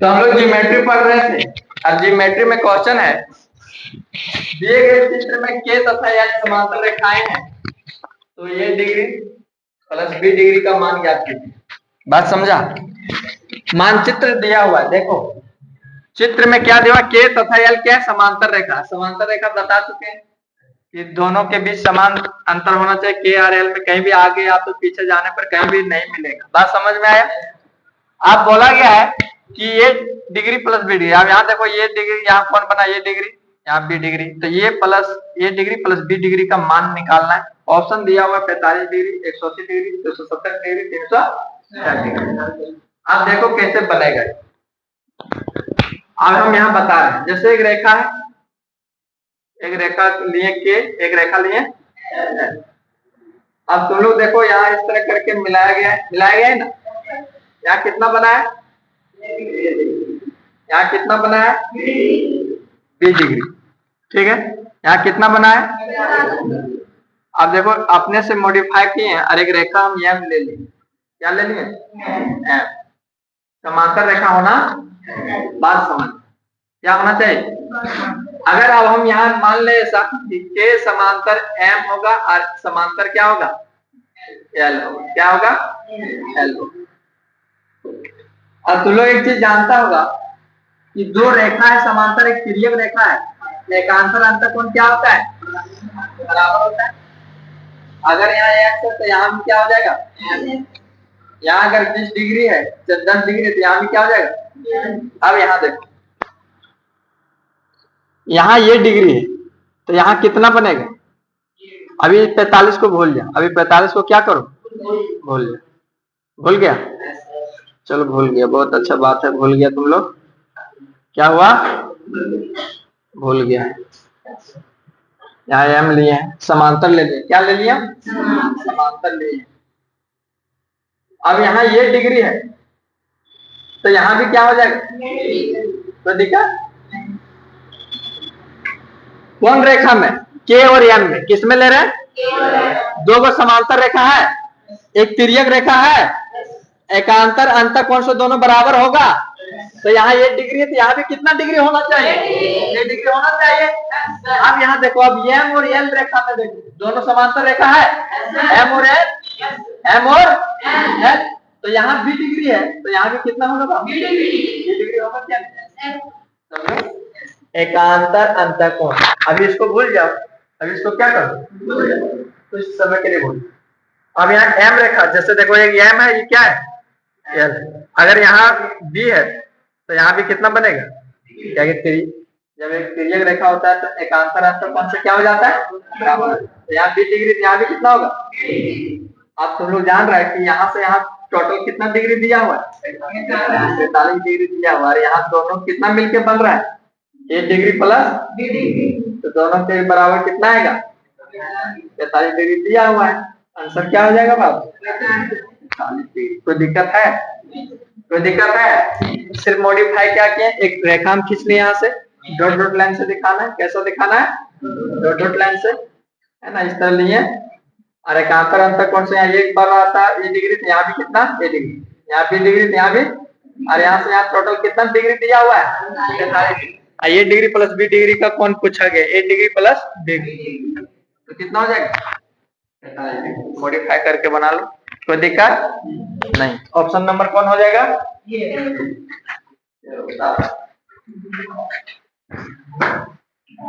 तो हम लोग ज्योमेट्री पढ़ रहे थे। अब ज्योमेट्री में क्वेश्चन है, दिए गए चित्र में के तथा एल समांतर रेखाएं हैं, तो ये डिग्री प्लस बी डिग्री का मान ज्ञात कीजिए। बात समझा? मानचित्र दिया हुआ है, देखो चित्र में क्या दिया, के तथा एल क्या है, समांतर रेखा। समांतर रेखा बता चुके हैं कि दोनों के बीच समान अंतर होना चाहिए। के और एल में कहीं भी आगे या तो पीछे जाने पर कहीं भी नहीं मिलेगा। बात समझ में आया? आप बोला गया है कि ये डिग्री प्लस बी डिग्री। अब यहाँ देखो ये डिग्री, यहाँ कौन बना, ये डिग्री, यहाँ बी डिग्री, तो ये डिग्री प्लस बी डिग्री का मान निकालना है। ऑप्शन दिया हुआ 45 डिग्री, 180 डिग्री, 270 डिग्री, 360 डिग्री। आप देखो कैसे बनेगा। अब हम यहाँ बता रहे हैं, जैसे एक रेखा है, एक रेखा लिए के, एक रेखा लिए। अब तुम लोग देखो यहाँ इस तरह करके मिलाया गया है ना। यहाँ कितना बना है, यहाँ कितना बना है, 20 डिग्री। ठीक है, यहाँ कितना बना है। अब देखो अपने से मॉडिफाई किए हैं और एक रेखा हम एम ले लिए। क्या ले लिए, एम। समांतर रेखा होना, बात समझ क्या होना चाहिए। अगर अब हम यहाँ मान ले ऐसा कि के समांतर एम होगा और समांतर क्या होगा, एल होगा। क्या होगा, एल होगा। अब तुम लोग एक चीज जानता होगा कि दो रेखा है समांतर, एक तिर्यक रेखा है, एकांतर अंतर कोण क्या होता है, बराबर होता है। अगर यहाँ एक्स है तो यहाँ भी क्या हो जाएगा, यहाँ अगर 20 डिग्री है, 10 डिग्री है, तो यहाँ भी क्या हो जाएगा। अब यहाँ देखो, यहाँ ये डिग्री है तो यहाँ कितना बनेगा। अभी 45 को भूल जा, अभी 45 को क्या करो, भूल जा। भूल गया, चलो भूल गया, बहुत अच्छा बात है, भूल गया तुम लोग। क्या हुआ, भूल गया। यहाँ एम लिए हैं, समांतर ले लिए। क्या ले लिया, समांतर लिए। अब यहाँ ये डिग्री है तो यहाँ भी क्या हो जाएगा, तो दिखा कौन रेखा में, के और एम में, किस में ले रहे हैं, दो को समांतर रेखा है, एक तिर्यक रेखा है, एकांतर अंतर कोण से दोनों बराबर होगा। तो यहाँ ये डिग्री है तो यहाँ भी कितना डिग्री होना चाहिए, ये डिग्री होना चाहिए। अब यहाँ देखो, अब एम और एल रेखा में देखो, दोनों समांतर रेखा है, एम और एल, एम और एल, तो यहाँ बी डिग्री है तो यहाँ भी कितना होगा, बी डिग्री होगा। क्या एकांतर अंतर कोण। अभी इसको भूल जाओ, अभी इसको क्या करो, कुछ समय के लिए भूल। अब यहाँ एम रेखा, जैसे देखो एक एम है, ये क्या है, एल। अगर यहाँ बी है तो यहाँ भी कितना बनेगा, क्या जब एक तिर्यक रेखा होता है तो एकांतर अंतर कोण से क्या हो जाता है, बराबर। तो यहाँ 20 डिग्री, यहाँ भी कितना होगा। आप तुम लोग जान रहे हैं कि यहाँ से यहाँ टोटल कितना डिग्री दिया हुआ है, 45 डिग्री दिया हुआ है। यहाँ दोनों कितना मिलके बन रहा है, 8 डिग्री प्लस बी डिग्री, तो दोनों के बराबर कितना आएगा, 45 डिग्री दिया हुआ है। आंसर क्या हो जाएगा बाबू, 45 डिग्री। कोई दिक्कत है, कोई दिक्कत है। सिर्फ मॉडिफाई क्या किया, एक रेखा हम खींच लिए यहाँ से, डॉट डॉट लाइन से दिखाना है। कैसा दिखाना है, डॉट डॉट लाइन से, है ना, इस तरह लिए। और एकांतर अंतर कोण से यहाँ एक बार आता है, ये डिग्री, तो यहाँ भी कितना, ये डिग्री, यहाँ भी डिग्री, तो यहाँ भी, और यहाँ से यहाँ टोटल कितना डिग्री दिया हुआ है, ये डिग्री प्लस बी डिग्री का कौन पूछा गया, 8 डिग्री प्लस डिग्री, तो कितना हो जाएगा, मॉडिफाई करके बना लो, कोई दिक्कत नहीं। ऑप्शन नंबर कौन हो जाएगा, ये।